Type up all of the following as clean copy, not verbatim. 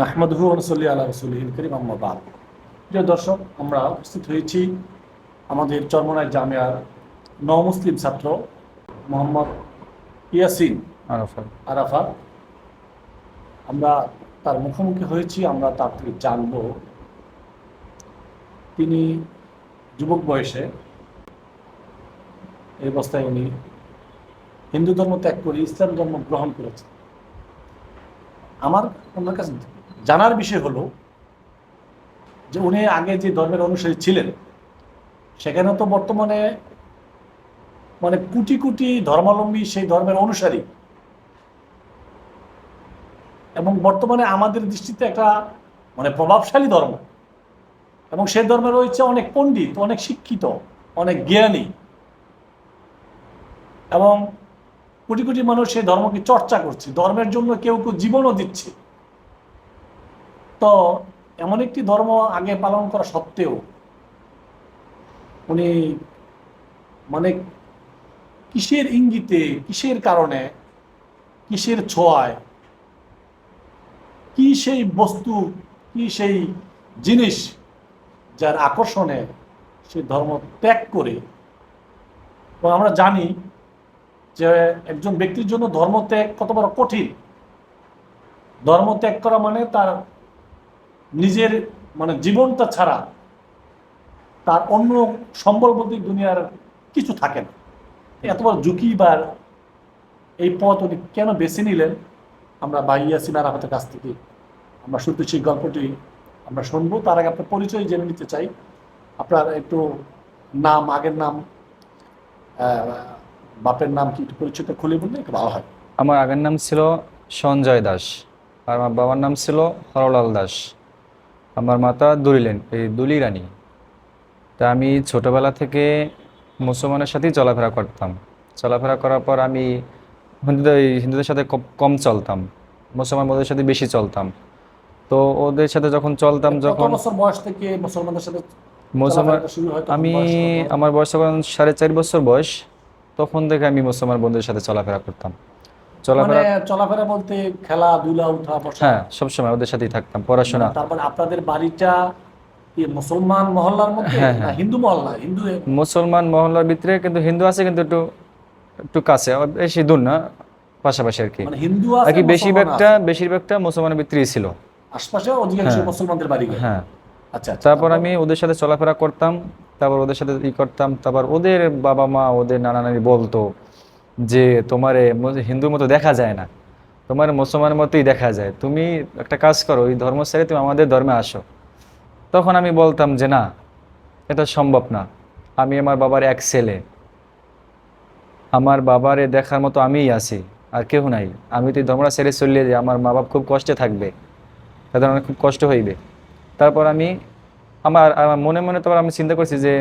নাহমাদুহু ওয়া নুসাল্লি আলা রাসূলিহিল কারীম আম্মা বা'দ। প্রিয় দর্শক, আমরা উপস্থিত হয়েছি আমাদের চরমনাই জামিয়ার নও-মুসলিম ছাত্র মোহাম্মদ ইয়াসিন আরাফাত। আরাফাত। আমরা তার মুখোমুখি হয়েছি, আমরা তার থেকে জানব তিনি যুবক বয়সে এই অবস্থায় উনি হিন্দু ধর্ম ত্যাগ করে ইসলাম ধর্ম গ্রহণ করেছেন। আমার ওনার কাছে জানার বিষয় হলো যে উনি আগে যে ধর্মের অনুসারী ছিলেন সেখানে তো বর্তমানে মানে কোটি কোটি ধর্মাবলম্বী সেই ধর্মের অনুসারী, এবং বর্তমানে আমাদের দৃষ্টিতে একটা মানে প্রভাবশালী ধর্ম, এবং সেই ধর্মে রয়েছে অনেক পণ্ডিত, অনেক শিক্ষিত, অনেক জ্ঞানী, এবং কোটি কোটি মানুষ সেই ধর্মকে চর্চা করছে, ধর্মের জন্য কেউ কেউ জীবনও দিচ্ছে। তো এমন একটি ধর্ম আগে পালন করা সত্ত্বেও উনি মানে কিসের ইঙ্গিতে, কিসের কারণে, কিসের ছোঁয়ায়, কি সেই বস্তু, কি সেই জিনিস যার আকর্ষণে সেই ধর্ম ত্যাগ করে। এবং আমরা জানি যে একজন ব্যক্তির জন্য ধর্ম ত্যাগ কত বড় কঠিন। ধর্ম ত্যাগ করা মানে তার নিজের মানে জীবনটা ছাড়া তার অন্য সম্বল বলতে দুনিয়ার কিছু থাকে না। এত বড় ঝুঁকি বা এই পথ উনি কেন বেছে নিলেন, আমরা ভাই ইয়াসিন আরাফাতের কাছ থেকে আমরা শুনতে সেই গল্পটি আমরা শুনবো। তার আগে আপনার পরিচয় জেনে নিতে চাই। আপনার একটু নাম, আগের নাম, বাপের নাম কি, একটু পরিচয়টা খুলে বললে একটু ভালো হয়। আমার আগের নাম ছিল সঞ্জয় দাস, আর আমার বাবার নাম ছিল হরলাল দাস। আমার মাতা দুলি রানী। তা আমি ছোটবেলা থেকে মুসলমানের সাথেই চলাফেরা করতাম। চলাফেরা করার পর আমি হিন্দুদের সাথে কম চলতাম, মুসলমান বন্ধুদের সাথে বেশি চলতাম। তো ওদের সাথে যখন চলতাম, কত যখন বছর বয়স থেকে মুসলমানদের সাথে মুসলমান চলাফেরাটা শুরু হয়, তখন আমি বয়স কত? আমার বয়স যখন 4.5 বছর বয়স, তখন থেকে আমি মুসলমান বন্ধুদের সাথে চলাফেরা করতাম। মানে চলাফেরা, চলাফেরা বলতে খেলাধুলা, উঠা বসা? হ্যাঁ, সবসময় ওদের সাথেই থাকতাম, পড়াশোনা। তারপরে আপনাদের বাড়িটা কি মুসলমান মহল্লার মধ্যে হ্যাঁ, না হ্যাঁ, হিন্দু মহল্লা? হিন্দু মুসলমান মহল্লার ভিতরে, কিন্তু হিন্দু আছে, কিন্তু একটু একটু কাছে, বেশি দূর না, পাশাপাশি আর কি। মানে হিন্দু আর আছে, কি মুসলমান আছে, বেশিরভাগটা মুসলমানের ভিতরেই ছিল। আশপাশে অধিকাংশ হ্যাঁ, মুসলমানদের বাড়ি ঘর। হ্যাঁ। আচ্ছা আচ্ছা, তারপর তারপর? আমি ওদের সাথে চলাফেরা করতাম, তারপর ওদের সাথে করতাম। তারপর ওদের বাবা মা, ওদের নানা নানি বলতো যে তোমারে হিন্দুর মতো দেখা যায় না, তোমার মুসলমানের মতোই দেখা যায়, তুমি একটা কাজ করো, ওই ধর্ম ছেড়ে তুমি আমাদের ধর্মে আসো। তখন আমি বলতাম যে না, এটা সম্ভব না, আমি আমার বাবার এক ছেলে, আমার বাবারে দেখার মতো আমিই আছি, আর কেউ নাই। আমি তো এই ধর্মটা ছেড়ে চলে যাই, আমার মা বাপ খুব কষ্টে থাকবে, তাদের অনেক খুব কষ্ট হইবে। তারপর আমি আমার আমার মনে মনে তারপর আমি চিন্তা করছি যে,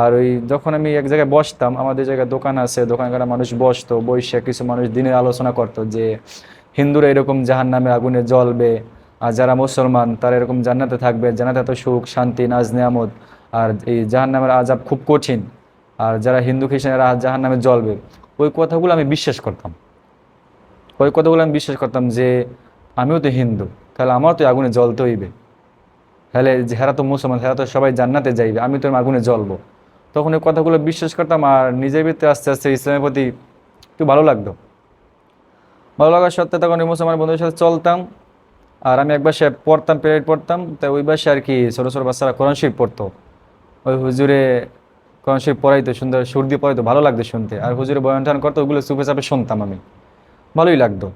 আর ওই যখন আমি এক জায়গায় বসতাম, আমাদের জায়গায় দোকান আছে, দোকানকার মানুষ বসতো, বসে কিছু মানুষ দিনের আলোচনা করতো যে হিন্দুরা এরকম জাহান্নামে আগুনে জ্বলবে, আর যারা মুসলমান তারা এরকম জান্নাতে থাকবে, জান্নাতে এত সুখ শান্তি নাজ নেয়ামত, আর এই জাহান্নামের আযাব খুব কঠিন, আর যারা হিন্দু খ্রিস্টানেরা জাহান্নামে জ্বলবে। ওই কথাগুলো আমি বিশ্বাস করতাম, যে আমিও তো হিন্দু, তাহলে আমারও তো আগুনে জ্বলতে হইবে, তাহলে হেরা তো মুসলমান, হেরা তো সবাই জান্নাতে যাইবে, আমি তো আগুনে জ্বলবো। তখন এই কথাগুলো বিশ্বাস করতাম, আর নিজের ভিতরে আস্তে আস্তে ইসলামের প্রতি একটু ভালো লাগতো। ভালো লাগার সত্ত্বে তখন এই মুসলমান বন্ধুদের সাথে চলতাম। আর আমি এক বাসায় পড়তাম, প্রাইভেট পড়তাম, তাই ওই বাসায় আর কি ছোটো ছোটো বাচ্চারা কোরআন শরীফ পড়তো। ওই হুজুরে কোরআন শরীফ পড়াইতো, সুন্দর সুর দিয়ে পড়াইতো, ভালো লাগতো শুনতে। আর হুজুরে বয়ান টয়ান করতো, ওইগুলো চুপে চাপে শুনতাম আমি, ভালোই লাগতো।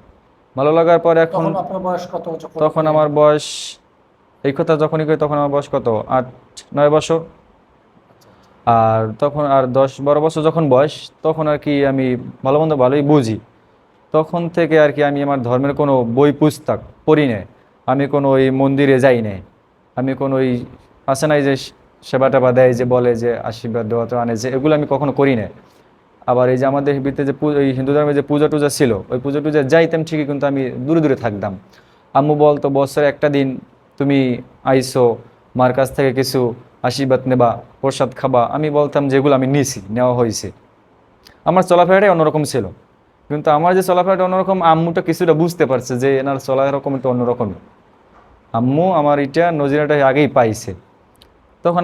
ভালো লাগার পর এখন, তখন আপনার বয়স কত যখন তখন আপনি? আমার বয়স, এই কথা যখনই করি তখন আমার বয়স কত, 8-9 বছর। আচ্ছা আচ্ছা। আর তখন আর 10-12 বছর যখন বয়স, তখন আর কি আমি ভালো মন্দ ভালোই বুঝি। তখন থেকে আর কি আমি আমার ধর্মের কোনো বই পুস্তক পড়ি নাই, আমি কোনো ওই মন্দিরে যাই নাই, আমি কোনো ওই আছে নাই যে সেবা টেবা দেয়, যে বলে যে আশীর্বাদ দেওয়া তো আনে, যে এগুলো আমি কখনো করি না। আবার এই যে আমাদের ভিতরে যে এই হিন্দু ধর্মের যে পূজা টুজা ছিল, ওই পূজা টুজা যাইতাম ঠিকই, কিন্তু আমি দূরে দূরে থাকতাম। আম্মু বলতো বছরে একটা দিন তুমি আইসো, মার কাছ থেকে কিছু আশীর্বাদ নেবা, প্রসাদ খাবা। আমি বলতাম যেগুলো আমি নিছি, নেওয়া হয়েছে। আমার চলাফেরাটাই অন্যরকম ছিল, কিন্তু আমার যে চলাফেরাটা অন্যরকম, আম্মুটা কিছুটা বুঝতে পারছে যে এনার চলারকম একটু অন্যরকম। আম্মু আমার এটা নজিরাটা আগেই পাইছে। তখন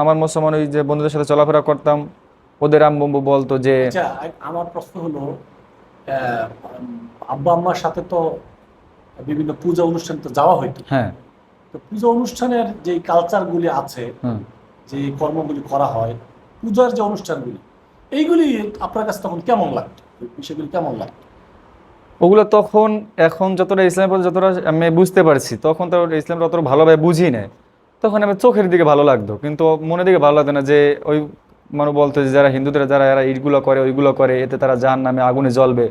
আমার মুসলমান ওই যে বন্ধুদের সাথে চলাফেরা করতাম, ওদের আম্মু আম্মু বলতো যে আচ্ছা, আমার প্রশ্ন হলো, আব্বা আম্মার সাথে তো বিভিন্ন পূজা অনুষ্ঠান তো যাওয়া হইতো। হ্যাঁ, তো পূজা অনুষ্ঠানের যে কালচারগুলি আছে, হুম, যে কর্মগুলি করা হয়, পূজার যে অনুষ্ঠানগুলি, এইগুলি আপনার কাছে তখন কেমন লাগতো? এই বিষয়গুলি কেমন লাগতো? ওগুলো তখন, এখন যতটা ইসলামের প্রতি যতটা আমি বুঝতে পারছি, তখন তো ইসলামটা অতটা ভালোভাবে বুঝি নাই। তখন আমি চোখের দিকে ভালো লাগতো, কিন্তু মনের দিকে ভালো লাগতো না। যে ওই মানুষ বলতো যে যারা হিন্দুদের, যারা এরা এইগুলো করে ওইগুলো করে, এতে তারা জাহান্নামে আগুনে জ্বলবে।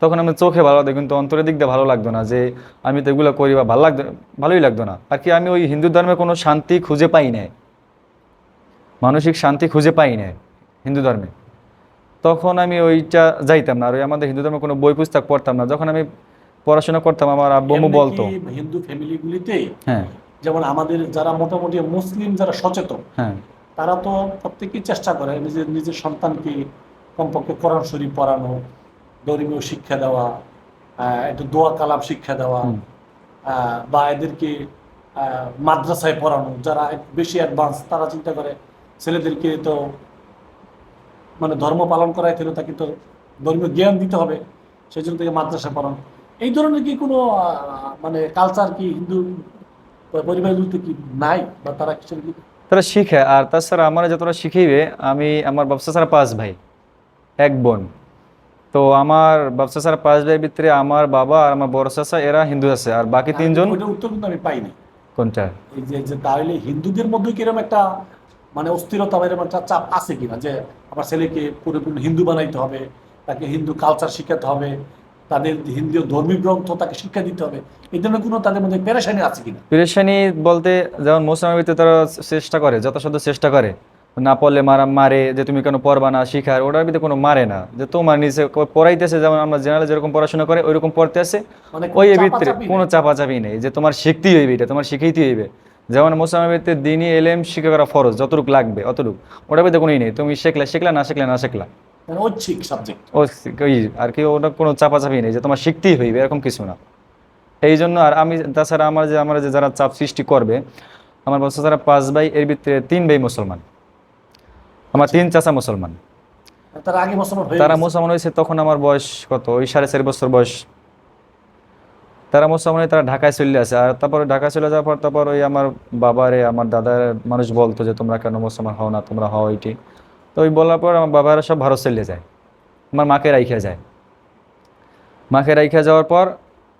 তখন আমি চোখে ভালো লাগতো, কিন্তু অন্তরের দিক দিয়ে ভালো লাগতো না যে আমি তো এগুলো করি, বা ভালো লাগতো, ভালোই লাগতো না আর কি। আমি ওই হিন্দু ধর্মে কোনো শান্তি খুঁজে পাই নাই, মানসিক শান্তি খুঁজে পাই নাই হিন্দু ধর্মে। তখন আমি ওইটা যাইতাম না, আর ওই আমাদের হিন্দু ধর্মের কোনো বই পুস্তক পড়তাম না। যখন আমি পড়াশোনা করতাম, আমার আব্বু আম্মু এমনি কি বলতো। হিন্দু ফ্যামিলিগুলিতে, হ্যাঁ, যেমন আমাদের যারা মোটামুটি মুসলিম যারা সচেতন, হ্যাঁ, তারা তো প্রত্যেকেই চেষ্টা করে নিজের নিজের সন্তানকে কমপক্ষে কোরআন শরীফ পড়ানো, ধর্মীয় শিক্ষা দেওয়া, একটু দোয়া কালাম শিক্ষা দেওয়া, হুম, বা এদেরকে মাদ্রাসায় পড়ানো। যারা একটু বেশি অ্যাডভান্স, তারা চিন্তা করে ছেলেদেরকে তো মানে ধর্ম পালন করাই ছিল, তাকে তো ধর্মীয় জ্ঞান দিতে হবে, সেই জন্য তাকে মাদ্রাসায় পড়ানো। এই ধরনের কি কোনো মানে কালচার কি হিন্দু পরিবারগুলিতে কি নাই, বা তারা কিছু কি? তারা শিখে। আর তাছাড়া আমার যতটা শিখাইবে, আমার বাপসা ছাড়া 5 ভাই, এক বোন। তো আমার বাপসা ছাড়া 5 ভাইয়ের ভিতরে আমার বাবা আর আমার বড় চাচা এরা হিন্দু আছে, আর বাকি না, 3জন। ওইটার উত্তর কিন্তু আমি পাইনি। কোনটা? এই যে যে তাহলে হিন্দুদের মধ্যে কিরকম একটা মানে অস্থিরতা বা এরকম একটা চাপ আছে কিনা, যে আমার ছেলেকে পুরোপুরি হিন্দু বানাইতে হবে, তাকে হিন্দু কালচার শিখাতে হবে, তাদের হিন্দু ধর্মীয় গ্রন্থ তাকে শিক্ষা দিতে হবে, এই ধরনের কোনো তাদের মধ্যে পেরেশানি আছে কিনা? পেরেশানি বলতে, যেমন মুসলমানের ভিতরে তারা চেষ্টা করে, যথাসাধ্য চেষ্টা করে, না পড়লে মারে, যে তুমি কেন পড়বা না, শিখার ওটার ভিতরে কোনো মারে না, যে তোমার নিজে পড়াইতেছে, যেমন আমরা জেনারেল যেরকম পড়াশোনা করে ওইরকম পড়তে আছে। মানে ওই কোনো এর ভিতরে চাপাচাপি কোনো নেই। চাপাচাপি নেই, যে তোমার শিখতেই হইবে, এটা তোমার শিখাইতেই হইবে। যেমন মুসলমানের ভিতরে দিনই এলেম শিক্ষা করা ফরজ, যতটুকু লাগবে অতটুকু। ওটার ভিতরে কোনোই নেই, তুমি শিখলা শিখলা, না শিখলে না শিখলা। মানে ঐচ্ছিক সাবজেক্ট। ও ওই আর কি, ওটা কোনো চাপাচাপি নেই যে তোমার শিখতেই হইবে, এরকম কিছু না। এই জন্য আর আমি, তাছাড়া আমার যে যারা চাপ সৃষ্টি করবে, আমার বাচ্চা যারা 5 ভাই, এর ভিতরে 3 ভাই মুসলমান, আমার আচ্ছা, 3 চাচা মুসলমান। তার আগে মুসলমান হয়ে তারা গেছে। মুসলমান হয়েছে তখন আমার বয়স কত, ওই 4.5 বছর বয়স। তারা মুসলমান হয়ে তারা ঢাকায় চলে আসে। আর তারপরে ঢাকায় চলে যাওয়ার পর তারপর ওই আমার বাবারে, আমার দাদার মানুষ বলতো যে তোমরা কেন মুসলমান হও না, তোমরা হও এটি। তো ওই বলার পর আমার বাবারা সব ভারত চলে যায়, আমার মাকে রাইখা যায়। মাকে রাইখা যাওয়ার পর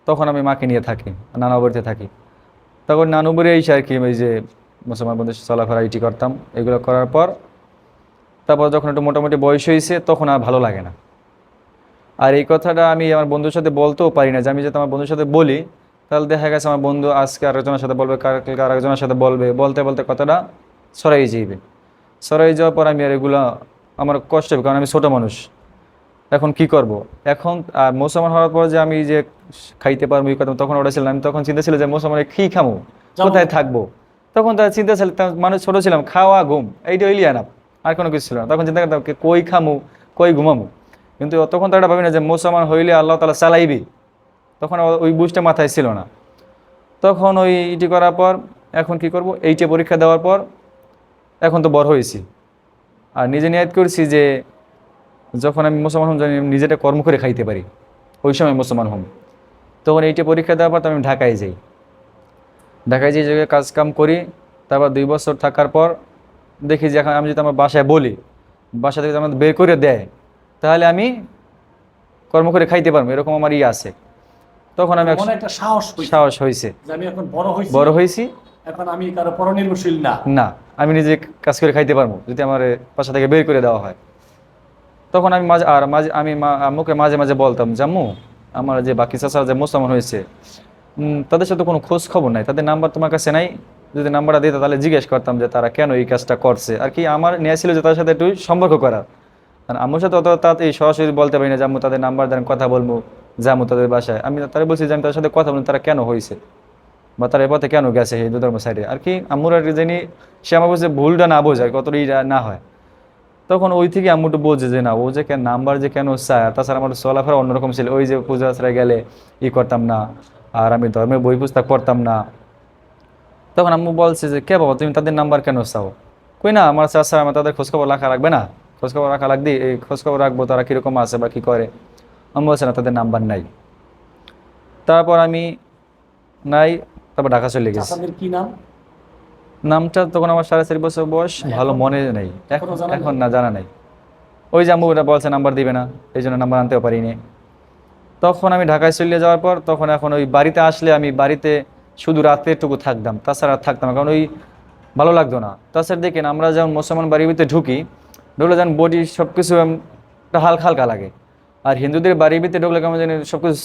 তখন আমি মাকে নিয়ে থাকি, নানা বাড়িতে থাকি। তখন নানু বাড়ি এসে আর কি ওই যে মুসলমান বন্ধুদের সাথে চলাফেরা এটি করতাম। এগুলো করার পর তারপর যখন একটু মোটামুটি বয়স হয়েছে, তখন আর ভালো লাগে না। আর এই কথাটা আমি আমার বন্ধুর সাথে বলতেও পারি না, যে আমি যদি আমার বন্ধুর সাথে বলি, তাহলে দেখা গেছে আমার বন্ধু আজকে আরেকজনের সাথে বলবে, কালকে আরেকজনের সাথে বলবে, বলতে বলতে কথাটা ছড়াই যাইবে। ছড়াই যাওয়ার পর আমি আর এগুলো, আমার কষ্ট হবে, কারণ আমি ছোটো মানুষ। এখন কি করব? এখন আর মুসলমান হওয়ার পর যে আমি যে খাইতে পারবো এই কথা, তখন ওটা ছিল না। আমি তখন চিন্তা ছিল যে মুসলমানে কি খামো, যেমন কোথায় থাকবো। তখন তার চিন্তা ছিল, মানুষ ছোট ছিলাম, খাওয়া ঘুম এইটা হইলি আনাপ, আর কোনো কিছু ছিল না। তখন চিন্তা করতাম কই খামু, কই ঘুমামু। কিন্তু তখন তো এটা ভাবি না যে মুসলমান হইলে আল্লাহ তাআলা চালাইবি। তখন ওই বুঝটা মাথায় ছিল না। তখন ওই ইটি করার পর এখন কি করব, এইটা পরীক্ষা দেওয়ার পর এখন তো বড় হয়েছি, আর নিজে নিয়ত করছি যে যখন আমি মুসলমান হম, জানি নিজেটা কর্ম করে খাইতে পারি, ওই সময় মুসলমান হম। তখন এইটা পরীক্ষা দেওয়ার পর তো আমি ঢাকায় যাই। ঢাকায় যে জায়গায় কাজ কাম করি, তারপর 2 বছর থাকার পর দেখি যে এখন আমি যদি আমার বাসায় বলি, বাসা থেকে যদি আমাদের বের করে দেয়, তাহলে আমি কর্ম করে খাইতে পারবো, এরকম আমার আছে। তখন আমি মনে একটা সাহস হয়েছে সাহস হয়েছে, যে আমি এখন বড় হয়েছি, বড় হয়েছি। এখন আমি কারো পরনির্ভরশীল না। না, আমি নিজে কাজ করে খাইতে পারবো যদি আমার বাসা থেকে বের করে দেওয়া হয়। তখন আমি মাঝে আমি আম্মুকে মাঝে মাঝে বলতাম, জাম্মু আমার যে বাকি চাচা যে মুসলমান হয়েছে, তাদের সাথে কোনো খোঁজ খবর নাই, তাদের নাম্বার তোমার কাছে নাই। যদি নাম্বারটা দিতে তাহলে জিজ্ঞেস করতাম যে তারা কেন এই কাজটা করছে। আর কি আমার নিয়ে ছিল যে তাদের সাথে একটু সম্পর্ক করার। কারণ আম্মুর সাথে অত এই সরাসরি বলতে পারি না যে আম্মু তাদের নাম্বার দেন, কথা বলবো, যাবো তাদের বাসায়। আমি তারা বলছি যে আমি তাদের সাথে কথা বলবো, তারা কেন হয়েছে বা তারা এ পথে কেন গেছে হিন্দু ধর্ম সাইডে। আর কি আম্মুর আর কি জানি, সে আমার বলছে ভুলটা না বোঝায়, কতটা না হয়। তখন ওই থেকে আম্মু একটু বোঝে যে না, ও যে কেন নাম্বার যে কেন চায়। তাছাড়া আমার চলাফেরা অন্যরকম ছিল, ওই যে পূজা আশ্রয় গেলে করতাম না, আর আমি ধর্মের বই পুস্তক পড়তাম না। তখন আম্মু বলছে যে কে বাবা তুমি তাদের নাম্বার কেন চাও? কই না আমার চাচা, আমার তাদের খোঁজখবর রাখা লাগবে না? খোঁজখবর রাখা লাগবে, এই খোঁজখবর রাখবো তারা কীরকম আছে বা কী করে। আম্মু বলছে না তাদের নাম্বার নাই। তারপর আমি নাই, তারপর ঢাকা চলে গেছি। চাচাদের কি নাম? নামটা তখন আমার 4.5 বছর বয়স, ভালো এখন মনে নেই এখনো জানা এখন নেই? না, জানা নাই। ওই যে আম্মু ওটা বলছে নাম্বার দিবে না, এই জন্য নাম্বার আনতেও পারিনি। তখন আমি ঢাকায় চলে যাওয়ার পর তখন এখন ওই বাড়িতে আসলে আমি বাড়িতে শুধু রাতেরটুকু থাকতাম, তাছাড়া আর থাকতাম না, কারণ ওই ভালো লাগতো না। তাছাড়া দেখেন আমরা যখন মুসলমান বাড়ির ভিতরে ঢুকি, ঢুকলে যেন বডি সব কিছু একটা হালকা হালকা লাগে। আর হিন্দুদের বাড়ির ভিতরে ঢুকলে কেমন জানি সব কিছু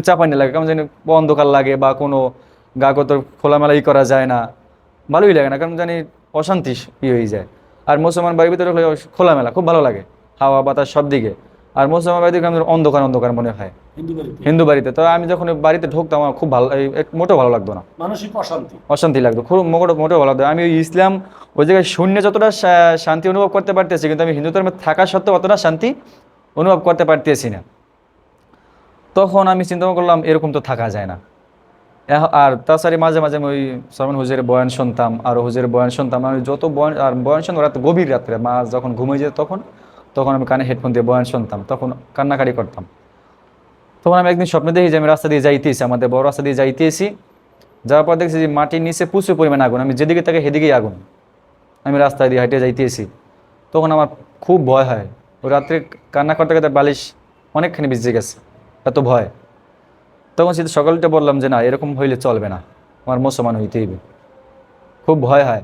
চাপানি লাগে, কেমন জানি অন্ধকার লাগে, বা কোনো গা কত খোলামেলা করা যায় না, ভালোই লাগে না, কারণ জানি অশান্তি হয়ে যায়। আর মুসলমান বাড়ির ভিতরে ঢুকলে খোলামেলা খুব ভালো লাগে, হাওয়া বাতাস সব দিকে। আর মুসলমান বাড়িতে কেমন অন্ধকার অন্ধকার মনে হয় হিন্দু বাড়িতে হিন্দু বাড়িতে। তো আমি যখন ওই বাড়িতে ঢুকতাম আমার খুব ভালো, মোটেও ভালো লাগতো না, মানসিক অশান্তি। অশান্তি লাগতো, খুব মোটেও ভালো লাগতো। আমি ওই ইসলাম ওই জায়গায় শূন্য যতটা শান্তি অনুভব করতে পারতেছি, কিন্তু আমি হিন্দু ধর্মে থাকা সত্ত্বেও অতটা শান্তি অনুভব করতে পারতেছি না। তখন আমি চিন্তা করলাম এরকম তো থাকা যায় না। আর তাছাড়া মাঝে মাঝে আমি ওই সলমান হুজুরের বয়ান শুনতাম, আর হুজুরের বয়ান শুনতাম। আমি যত বয়ান আর বয়ান শুনতাম রাত গভীর রাত্রে, মা যখন ঘুমিয়ে যেত তখন তখন আমি কানে হেডফোন দিয়ে বয়ান শুনতাম, তখন কান্নাকাটি করতাম। তখন আমি একদিন স্বপ্নে দেখি যে আমি রাস্তা দিয়ে যাইতেছি, আমাদের বড় রাস্তা দিয়ে যাইতেছি, যাওয়ার পর দেখছি যে মাটির নিচে প্রচুর পরিমাণে আগুন, আমি যেদিকে তাকে সেদিকেই আগুন, আমি রাস্তায় দিয়ে হাঁটে যাইতেছি। তখন আমার খুব ভয় হয়, ওই রাত্রে কান্না করতে করতে বালিশ অনেকখানি ভিজে গেছে, এত ভয়। তখন সেটা সকালটা বললাম যে না এরকম হইলে চলবে না, আমার মুসলমান হইতে হইবে, খুব ভয় হয়।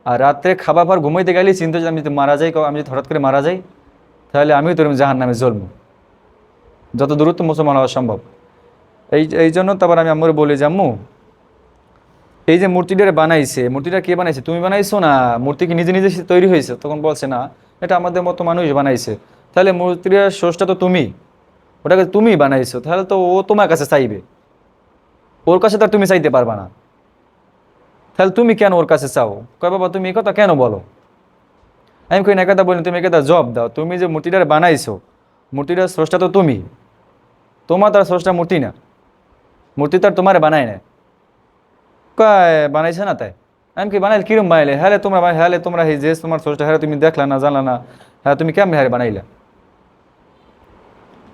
আর রাত্রে খাবার পর ঘুমাইতে গেলেই চিন্তা যে আমি যদি মারা যাই, আমি যদি হঠাৎ করে মারা যাই তাহলে আমিও তো জাহান নামে জ্বলবো, যত দূরত্ব মুসলমান হওয়া সম্ভব। এই জন্য তারপর আমি আম্মুরে বলি যে আম্মু এই যে মূর্তিটা বানাইছে, মূর্তিটা কে বানাইছে? তুমি বানাইছো না মূর্তি কি নিজে নিজে তৈরি হয়েছে? তখন বলছে না এটা আমাদের মতো মানুষ বানাইছে। তাহলে মূর্তির স্রষ্টা তো তুমি, ওটাকে তুমি বানাইছো, তাহলে তো ও তোমার কাছে চাইবে, ওর কাছে তো আর তুমি চাইতে পারবা না, তাহলে তুমি কেন ওর কাছে চাও? কয় বাবা তুমি এই কথা কেন বলো? আমি কই না কথা বলি, তুমি একটা জবাব দাও, তুমি যে মূর্তিটা বানাইছো মূর্তিটার স্রষ্টা তো তুমি, তোমার তার স্রষ্টা মূর্তি না, মূর্তি তো আর তোমার বানায় না। কয় বানাইছে না তাই? আমি কি বানাইলে কিরম বানাইলে? হ্যাঁ তোমরা হ্যাঁ তোমরা যে তোমার স্রষ্টা হ্যাঁ তুমি দেখলা না, জানলা না, হ্যাঁ তুমি কেমন হ্যাঁ বানাইলা?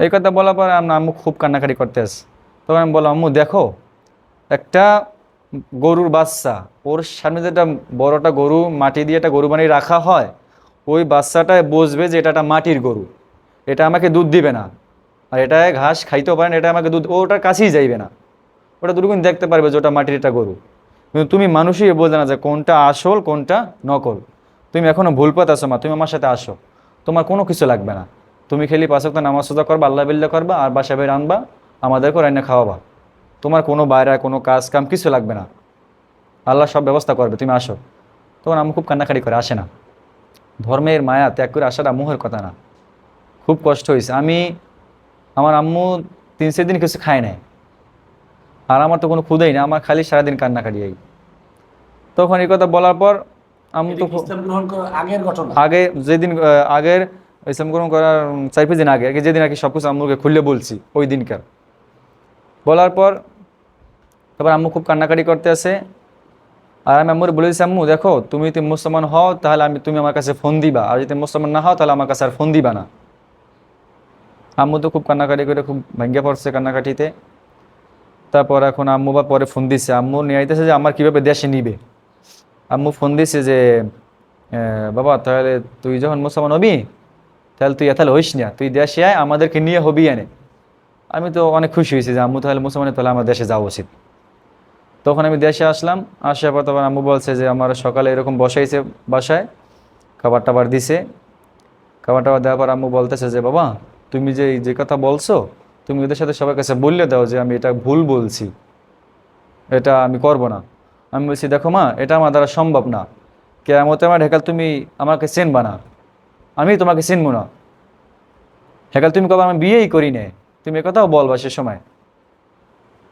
এই কথা বলার পর আম্মু খুব কান্নাকাটি করতে আসে। তখন আমি বললাম আম্মু দেখো, একটা গরুর বাচ্চা, ওর সামনে যেটা বড়টা গরু মাটি দিয়ে একটা গরু বানিয়ে রাখা হয়, ওই বাচ্চাটায় বুঝবে যে এটা একটা মাটির গরু, এটা আমাকে দুধ দিবে না, আর এটা ঘাস খাইতেও পারে না, এটা আমাকে দুধ, ওটার কাছেই যাইবে না, ওটা দুর্গুণ দেখতে পারবে যে ওটা মাটির একটা গরু। কিন্তু তুমি মানুষই বোঝে না যে কোনটা আসল কোনটা নকল। তুমি এখনো ভুল পথ আছো মা, তুমি আমার সাথে আসো, তোমার কোনো কিছু লাগবে না, তুমি খালি 5 ওয়াক্ত নামাজ সোজা করবা, আল্লাহ বিল্লাহ করবা, আর বাসা বের আনবা, আমাদেরকে রান্না খাওয়াবা, তোমার কোনো বাইরে কোনো কাজ কাম কিছু লাগবে না, আল্লাহ সব ব্যবস্থা করবে, তুমি আসো। তখন আম্মু খুব কান্নাকাটি করে, আসে না। ধর্মের মায়া ত্যাগ করে আসাটা মুহের কথা না, খুব কষ্ট হয়েছে। আমার আম্মু 3-4 দিন কিছু খায় নাই, আর আমার তো কোনো ক্ষুদাই না, আমার খালি সারাদিন কান্নাকাটি। তখন এই কথা বলার পর আম্মু এটা তো কি ইসলাম গ্রহণ করার আগের ঘটনা? আগে যেদিন আগের ইসলাম গ্রহণ করার 4-5 দিন আগে যেদিন আর কি সব কিছু আম্মুকে খুললে বলছি, ওই দিনকার বলার পর তারপর আম্মু খুব কান্নাকাটি করতে আসে। আর আমি আম্মুর বলেছি আম্মু দেখো তুমি যদি মুসলমান হও তাহলে তুমি আমার কাছে ফোন দিবা, আর যদি মুসলমান না হও তাহলে আমার কাছে আর ফোন দিবা না। আম্মু তো খুব কান্নাকাটি করে খুব ভেঙে পড়ছে কান্নাকাটিতে। তারপর এখন আম্মু বা পরে ফোন দিচ্ছে, আম্মু নিয়ে আইতেছে যে আমার কীভাবে দেশে নিবে। আম্মু ফোন দিচ্ছে যে বাবা তাহলে তুই যখন মুসলমান হবি তাহলে তুই এতাহলে হইস না, তুই দেশে আয় আমাদেরকে নিয়ে হবি এনে। আমি তো অনেক খুশি হয়েছি যে আম্মু তাহলে মুসলমানের, তাহলে আমার দেশে যাওয়া উচিত। তখন আমি দেশে আসলাম, আসার পর তখন আম্মু বলছে যে আমার সকালে এরকম বসাইছে বাসায়, খাবার টাবার দিছে। খাবার টাবার দেওয়ার পর আম্মু বলতেছে যে বাবা তুমি যে কথা বলছো তুমি ওদের সাথে সবার কাছে বললে দাও যে আমি এটা ভুল বলছি, এটা আমি করব না। আমি বলছি দেখো মা এটা আমার দ্বারা সম্ভব না, কেয়ামতে আমার হেকাল তুমি আমাকে চিনবা না, আমি তোমাকে চিনবো না, হেকাল তুমি কবে আমি বিয়েই করি নে, তুমি একথাও বলবা সে সময়।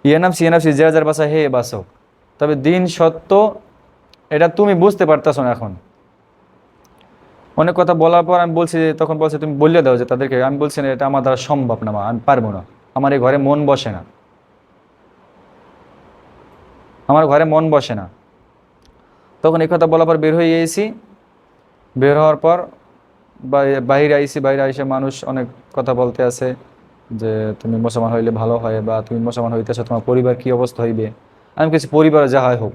ইয়ে নাফসি যার বাসা হে বাসো, তবে দিন সত্য এটা তুমি বুঝতে পারতেছো না। এখন অনেক কথা বলার পর আমি বলছি, তখন বলছে তুমি বললে দাও যে তাদেরকে। আমি বলছি না এটা আমার দ্বারা সম্ভব না মা, আমি পারবো না, আমার এই ঘরে মন বসে না। আমার ঘরে মন বসে না। তখন এই কথা বলার পর বের হয়ে গিয়েছি। বের হওয়ার পর বাইরে আইসি, বাইরে আইসে মানুষ অনেক কথা বলতে আছে যে তুমি মুসলমান হইলে ভালো হয়, বা তুমি মুসলমান হইতেছো, তোমার পরিবার কি অবস্থা হইবে। আমি কিছু পরিবার যা হয় হোক,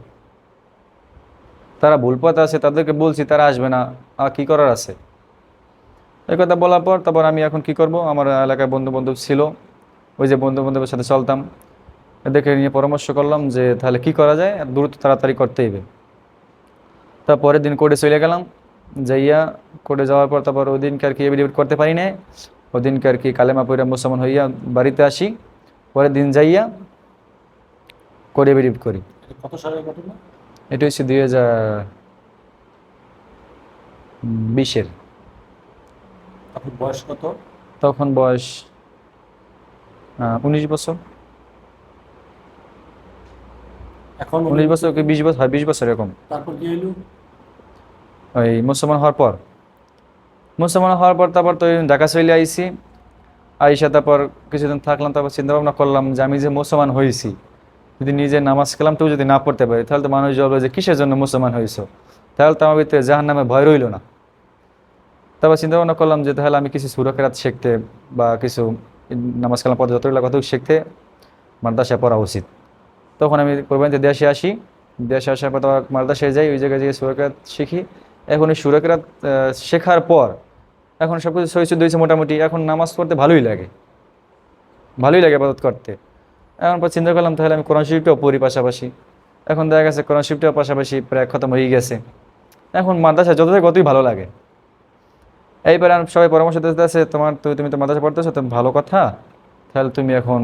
তারা ভুল পথে আছে, তাদেরকে বলছি তারা আসবে না, আর কি করার আছে। এই কথা বলার পর তারপর আমি এখন কি করব, আমার এলাকায় বন্ধু বান্ধব ছিল, ওই যে বন্ধু বান্ধবের সাথে চলতাম, এদেরকে নিয়ে পরামর্শ করলাম যে তাহলে কি করা যায়, আর দ্রুত তাড়াতাড়ি করতে হইবে। তারপরের দিন কোর্টে চলে গেলাম। যাইয়া কোর্টে যাওয়ার পর তারপর ওই দিনকে আর কি এফিডেভিট করতে পারি না, ওই দিনকে আর কি কালেমা পড়া মুসলমান হইয়া বাড়িতে আসি। পরের দিন যাইয়া কোর্টে এফিডেভিট করি। এটা কত সালের ঘটনা? এটা হচ্ছে 2020-এর। আপনার বয়স কত? তখন বয়স 19 বছর। এখন 19 বছর কি 20 বছর, 20 বছর এরকম। তারপর কি হইলো? ওই মুসলমান হওয়ার পর, তারপর তো ঢাকা চলে আইসি। আইসা তারপর কিছুদিন থাকলাম, তারপর চিন্তা ভাবনা করলাম যে আমি যে মুসলমান হয়েছি, যদি নিজে নামাজ কালামটাও যদি না পড়তে পারি, তাহলে তো মানুষ বলবে যে কিসের জন্য মুসলমান হয়েছো, তাহলে তো আমার ভিতরে জাহান্নামে ভয় রইল না। তারপর চিন্তা ভাবনা করলাম যে তাহলে আমি কিছু সূরা কেরাত শিখতে, বা কিছু নামাজ কালাম পড়তে যতগুলো কথা শিখতে মাদ্রাসায় পড়া উচিত। তখন আমি কোরবানিতে দেশে আসি। দেশে আসার পর তোমার মাদ্রাসায় যাই, ওই জায়গায় গিয়ে সূরা কেরাত শিখি। এখন এই সূরা কেরাত শেখার পর এখন সব কিছু সহিষ্ণু হয়েছে মোটামুটি, এখন নামাজ পড়তে ভালোই লাগে, ইবাদত করতে। এখন পর চিন্তা করলাম তাহলে আমি কোরআন শরীফটাও পড়ি পাশাপাশি। এখন দেখা গেছে কোরআন শরীফটাও পাশাপাশি প্রায় খতম হয়ে গেছে। এখন মাদ্রাসায় যত যতই ভালো লাগে। এইবার সবাই পরামর্শ দিতে আছে, তুমি তো মাদ্রাসা পড়তেছো, তো ভালো কথা, তাহলে তুমি এখন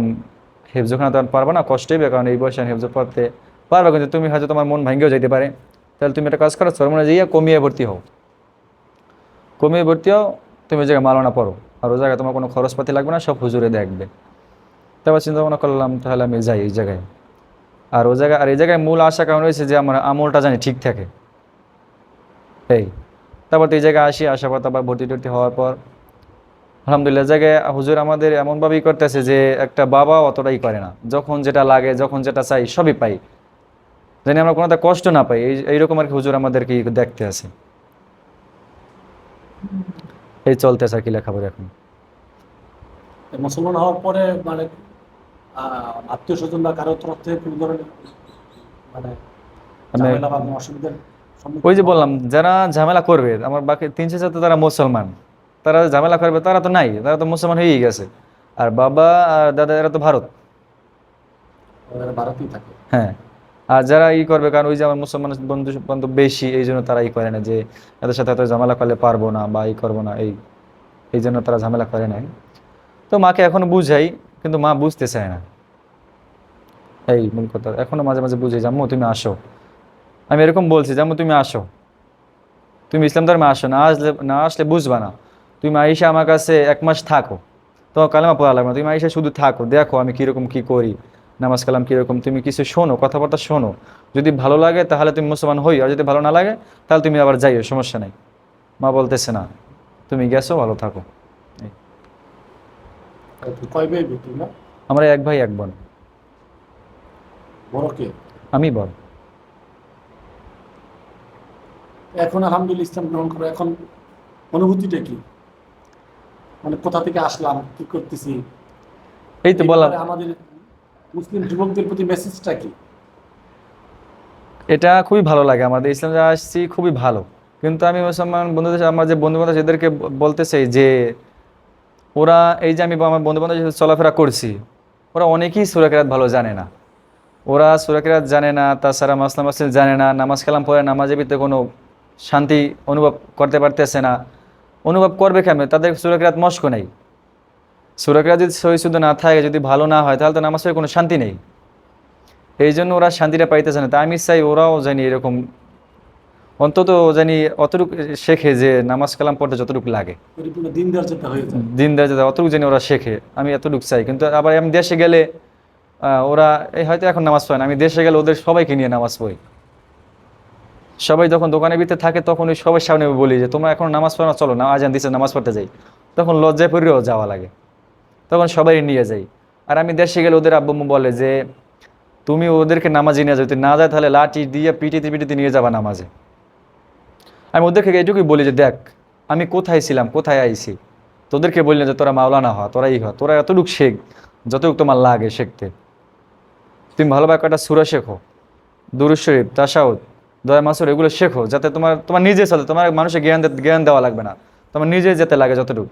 হেফজোখানা তো আর পারবে না, কষ্ট হইবে, কারণ এই বয়সে হেফজো পড়তে পারবে, কিন্তু তুমি হয়তো তোমার মন ভাঙ্গেও যেতে পারে। তাহলে তুমি একটা কাজ করো, সরমনে যাইয়া কমিয়ে ভর্তি হও, তুমি ওই জায়গায় মালানা পড়ো, আর ওই জায়গায় তোমার কোনো খরচপাতি লাগবে না, সব হুজুরে দেখবে। তারপর চিন্তা ভাবনা করলাম তাহলে আমি যাই এই জায়গায়। আর এই জায়গায় মূল আশা কারণ হয়েছে যে আমার আমলটা জানি ঠিক থাকে। এই তারপর তো এই জায়গায় আসার পর তারপর ভর্তি টর্তি হওয়ার পর আলহামদুলিল্লাহ জায়গায় হুজুর আমাদের এমনভাবেই করতেছে যে একটা বাবা অতটাই করে না, যখন যেটা লাগে, যখন যেটা চাই সবই পাই, জানি আমরা কোনোটা কষ্ট না পাই, এইরকম আর কি হুজুর আমাদেরকে দেখতে আছে। এই চলতেছে আর কি লেখাপড়া এখন। মুসলমান হওয়ার পরে মানে আত্মীয় স্বজন বা কারো তরফ থেকে কোনো ধরনের মানে ঝামেলা বা কোনো অসুবিধার ওই যে বললাম, যারা ঝামেলা করবে, আমার বাকি 3-4 তো তারা মুসলমান, তারা ঝামেলা করবে, তারা তো নাই, তারা তো মুসলমান হয়েই গেছে। আর বাবা আর দাদা এরা তো ভারত। ভারতেই থাকে। হ্যাঁ, আর যারা করবে, কারণ ওই যে আমার মুসলমান বন্ধু বান্ধব বেশি, এই জন্য তারা করে না যে এদের সাথে এত ঝামেলা করলে পারবো না বা করবো না, এই জন্য তারা ঝামেলা করে নাই। তো মাকে এখনো বুঝাই, কিন্তু মা বুঝতে চায় না। এই মূল কথা, এখনো মাঝে মাঝে বুঝাই, আম্মু তুমি আসো। আমি এরকম বলছি যে আম্মু তুমি আসো, তুমি ইসলাম ধর্মে আসো, না আসলে বুঝবা না। তুমি আইসা আমার কাছে 1 মাস থাকো, তোমার কালেমা পড়া লাগবে না, তুমি আইসা শুধু থাকো, দেখো আমি কীরকম কী করি, নামাজ কালাম কীরকম, তুমি কিছু শোনো, কথাবার্তা শোনো, যদি ভালো লাগে তাহলে তুমি মুসলমান হই, আর যদি ভালো না লাগে তাহলে তুমি আবার যাইও, সমস্যা নেই। মা বলতেছে না, তুমি গেছো, ভালো থাকো। কয় ভাই তোমরা? আমরা 1 ভাই 1 বোন। বড় কে? আমি বল। এখন আলহামদুলিল্লাহ ইসলাম গ্রহণ করো, এখন অনুভূতিটা কি, মানে কোথা থেকে আসলাম, কি করতেছি? এই তো বললাম, আমাদের মুসলিম যুবকদের প্রতি মেসেজটা কি? এটা খুবই ভালো লাগে, আমাদের ইসলাম যা আসছি খুবই ভালো। কিন্তু আমি মুসলমান বন্ধুদের, আমার যে বন্ধু বান্ধব এদেরকে বলতে চাই যে ওরা, এই যে আমি আমার বন্ধু বান্ধব চলাফেরা করছি, ওরা অনেকেই সূরা কেরাত ভালো জানে না। ওরা সূরা কেরাত জানে না, তাছাড়া মাসলা মাসিল জানে না, নামাজ কালাম পড়ে নামাজের ভিতরে কোনো শান্তি অনুভব করতে পারতেছে না। অনুভব করবে কেমন? তাদের সূরা কেরাত মস্ক নেই। সূরা কেরাত যদি সহি শুদ্ধ না থাকে, যদি ভালো না হয়, তাহলে তো নামাজ পড়ে কোনো শান্তি নেই। এই জন্য ওরা শান্তিটা পাইতেছে না। তাই আমি চাই ওরাও জানি এরকম অন্তত জানি অতটুকু শেখে যে নামাজ কালাম পড়তে যতটুকু লাগে, দিনদার যাতে অতটুকু জানি ওরা শেখে, আমি এতটুকু চাই। কিন্তু আবার আমি দেশে গেলে ওরা হয়তো এখন নামাজ পড়ে না, আমি দেশে গেলে ওদের সবাইকে নিয়ে নামাজ পড়ি। সবাই যখন দোকানের ভিতরে থাকে তখন ওই সবার সামনে বলি যে তোমরা এখন নামাজ পড়ো না, চলো না, আজান দিছে নামাজ পড়তে যাই। তখন লজ্জায় পড়েও যাওয়া লাগে, তখন সবাই নিয়ে যাই। আর আমি দেশে গেলে ওদের আব্বু বলে যে তুমি ওদেরকে নামাজে নিয়ে যাও, যদি না যায় তাহলে লাঠি দিয়ে পিটিতে পিটিতে নিয়ে যাবা নামাজে। আমি ওদেরকে এইটুকুই বলি যে দেখ আমি কোথায় ছিলাম, কোথায় আইছি, তোদেরকে বলি না যে তোরা মাওলানা হ, তোরাই হ, তোরা এতটুকু শেখ যতটুকু তোমার লাগে শিখতে। তুমি ভালোভাবে কয়েকটা সূরা শেখো, দুরূদ শরীফ, তাশাহুদ, দোয়া মাসুর, এগুলো শেখো, যাতে তোমার তোমার নিজে চলে, তোমার মানুষের জ্ঞান দেওয়া লাগবে না, তোমার নিজে যেতে লাগে যতটুকু।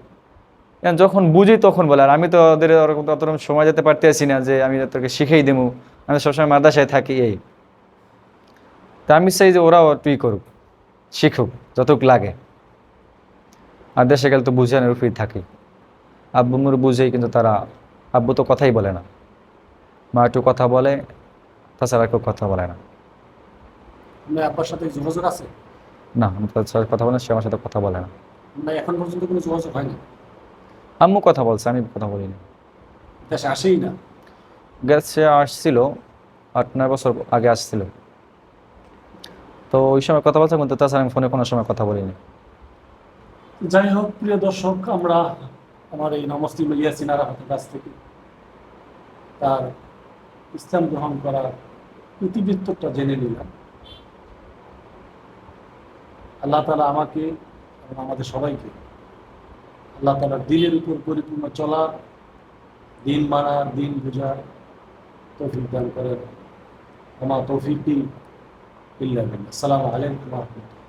এখন যখন বুঝি তখন বলে। আর আমি তো ওদের ওরকম অতরকম সময় যেতে পারতেছি না যে আমি তোকে শিখেই দেবো, আমি সবসময় মাদ্রাসায় থাকি এই। তা আমি চাই যে ওরাও একটু করুক, শিখুক যতটুকু লাগে। আর দেশে গেলে তো বুঝানোর উপরেই থাকি, আব্বু মুর বুঝেই, কিন্তু তারা, আব্বু তো কথাই বলে না, মা একটু কথা বলে, তাছাড়া কেউ কথা বলে না। আপনার আব্বার সাথে যোগাযোগ আছে? না, আমি তার সাথে কথা বলে না, সে আমার সাথে কথা বলে না। না, এখন পর্যন্ত কোনো যোগাযোগ হয় না? আম্মু কথা বলছে, আমি কথা বলিনি। দেশে আসেই না? সে আসছিল 8-9 বছর আগে আসছিল, তো ওই সময় কথা বলছে, কিন্তু তাছাড়া আমি ফোনে কোনো সময় কথা বলিনি। যাই হোক, প্রিয় দর্শক, আমরা আমার এই নমস্তি ইয়াসিন আরাফাতের কাছ থেকে তার ইসলাম গ্রহণ করার ইতিবৃত্তটা জেনে নিলাম। আল্লাহ তাআলা আমাকে এবং আমাদের সবাইকে আল্লাহ তাআলার দিনের উপর পরিপূর্ণ চলার, দিন মানার, দিন বোঝার তৌফিক দান করেন। আমার তৌফিক ইল্লা বিল্লাহ। আসসালামু আলাইকুম ওয়া রাহমাতুল্লাহ।